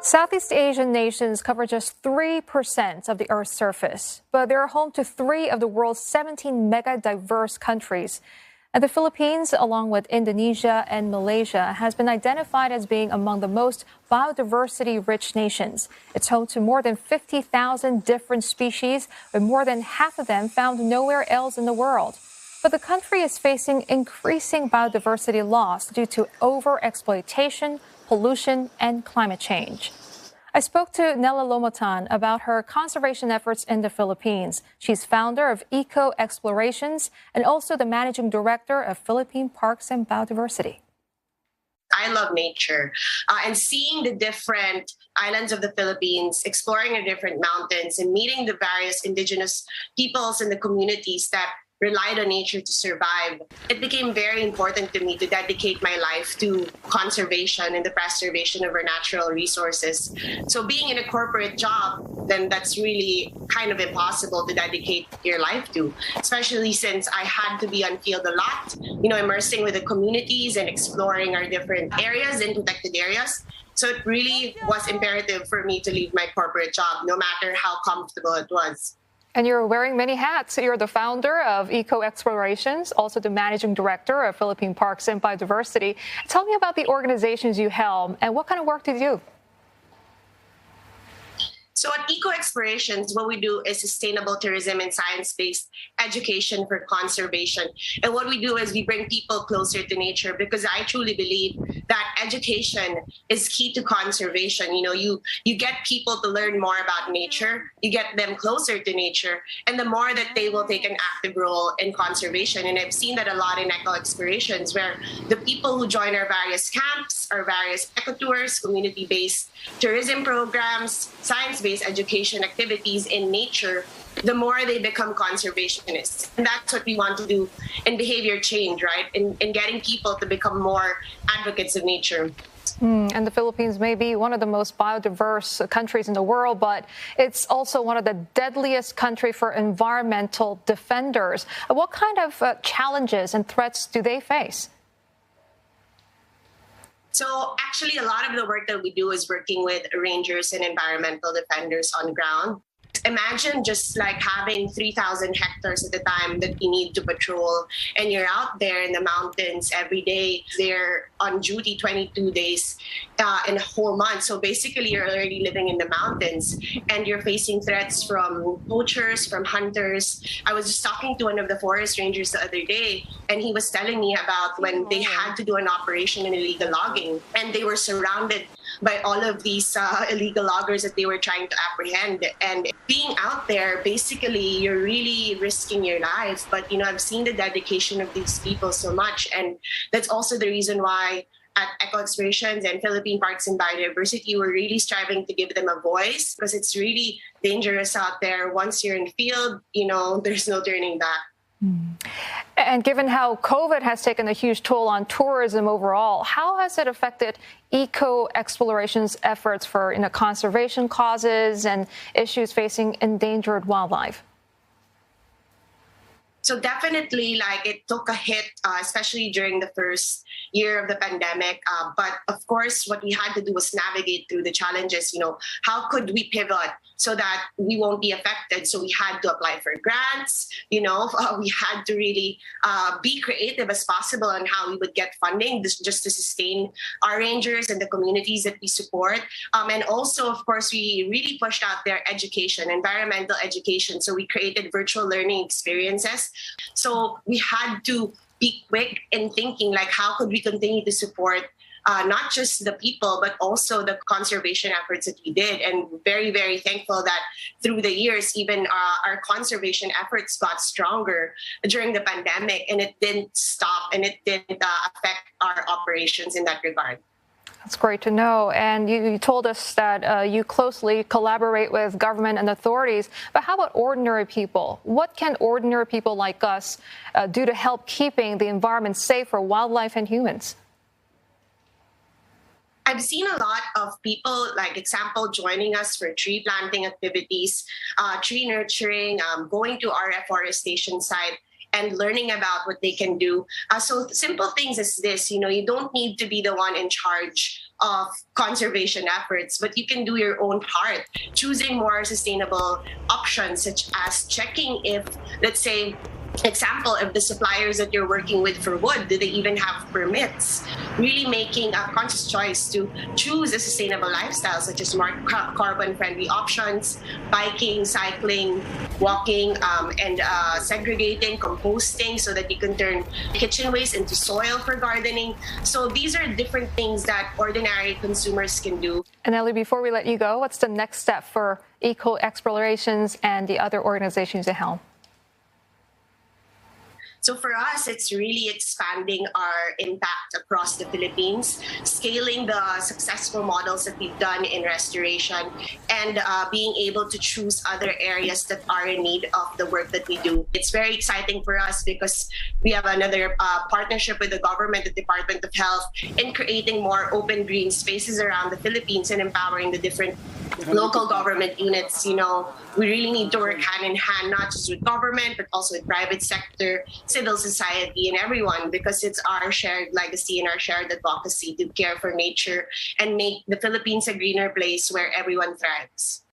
Southeast Asian nations cover just 3% of the Earth's surface, but they're home to 3 of the world's 17 mega-diverse countries. And the Philippines, along with Indonesia and Malaysia, has been identified as being among the most biodiversity-rich nations. It's home to more than 50,000 different species, with more than half of them found nowhere else in the world. But the country is facing increasing biodiversity loss due to overexploitation, pollution, and climate change. I spoke to Nella Lomotan about her conservation efforts in the Philippines. She's founder of Eco Explorations and also the managing director of Philippine Parks and Biodiversity. I love nature and seeing the different islands of the Philippines, exploring the different mountains and meeting the various indigenous peoples and the communities that relied on nature to survive. It became very important to me to dedicate my life to conservation and the preservation of our natural resources. So being in a corporate job, then that's really kind of impossible to dedicate your life to, especially since I had to be on field a lot, immersing with the communities and exploring our different areas and protected areas. So it really was imperative for me to leave my corporate job, no matter how comfortable it was. And you're wearing many hats. You're the founder of Eco Explorations, also the managing director of Philippine Parks and Biodiversity. Tell me about the organizations you helm and what kind of work do you do? So at Eco Explorations, what we do is sustainable tourism and science-based education for conservation. And what we do is we bring people closer to nature because I truly believe that education is key to conservation. You get people to learn more about nature, you get them closer to nature, and the more that they will take an active role in conservation. And I've seen that a lot in Eco Explorations, where the people who join our various camps, our various ecotours, community-based tourism programs, science-based education activities in nature, the more they become conservationists. And that's what we want to do in behavior change, right? In getting people to become more advocates of nature. And the Philippines may be one of the most biodiverse countries in the world, but it's also one of the deadliest countries for environmental defenders. What kind of challenges and threats do they face? So actually, a lot of the work that we do is working with rangers and environmental defenders on the ground. Imagine just like having 3,000 hectares at the time that you need to patrol, and you're out there in the mountains every day. They're on duty 22 days in a whole month. So basically, you're already living in the mountains, and you're facing threats from poachers, from hunters. I was just talking to one of the forest rangers the other day, and he was telling me about when they had to do an operation in illegal logging, and they were surrounded by all of these illegal loggers that they were trying to apprehend. And being out there, basically, you're really risking your life. But, I've seen the dedication of these people so much. And that's also the reason why at Eco Explorations and Philippine Parks and Biodiversity, we're really striving to give them a voice, because it's really dangerous out there. Once you're in the field, there's no turning back. And given how COVID has taken a huge toll on tourism overall, how has it affected Eco Explorations' efforts for conservation causes and issues facing endangered wildlife? So definitely, it took a hit, especially during the first year of the pandemic. But of course, what we had to do was navigate through the challenges. How could we pivot so that we won't be affected? So we had to apply for grants. We had to really be creative as possible on how we would get funding just to sustain our rangers and the communities that we support. And also, of course, we really pushed out their education, environmental education. So we created virtual learning experiences. So we had to be quick in thinking, how could we continue to support not just the people, but also the conservation efforts that we did. And very, very thankful that through the years, even our conservation efforts got stronger during the pandemic, and it didn't stop and it didn't affect our operations in that regard. That's great to know. And you told us that you closely collaborate with government and authorities. But how about ordinary people? What can ordinary people like us do to help keeping the environment safe for wildlife and humans? I've seen a lot of people, example, joining us for tree planting activities, tree nurturing, going to our reforestation site, and learning about what they can do. So simple things as this, you don't need to be the one in charge of conservation efforts, but you can do your own part, choosing more sustainable options, such as checking if, let's say, example, if the suppliers that you're working with for wood, do they even have permits? Really making a conscious choice to choose a sustainable lifestyle, such as more carbon-friendly options, biking, cycling, walking, and segregating, composting, so that you can turn kitchen waste into soil for gardening. So these are different things that ordinary consumers can do. And Ellie, before we let you go, what's the next step for Eco Explorations and the other organizations at helm? So for us, it's really expanding our impact across the Philippines, scaling the successful models that we've done in restoration, and being able to choose other areas that are in need of the work that we do. It's very exciting for us because we have another partnership with the government, the Department of Health, in creating more open green spaces around the Philippines and empowering the different local government units. We really need to work hand in hand, not just with government, but also with private sector, civil society, and everyone, because it's our shared legacy and our shared advocacy to care for nature and make the Philippines a greener place where everyone thrives.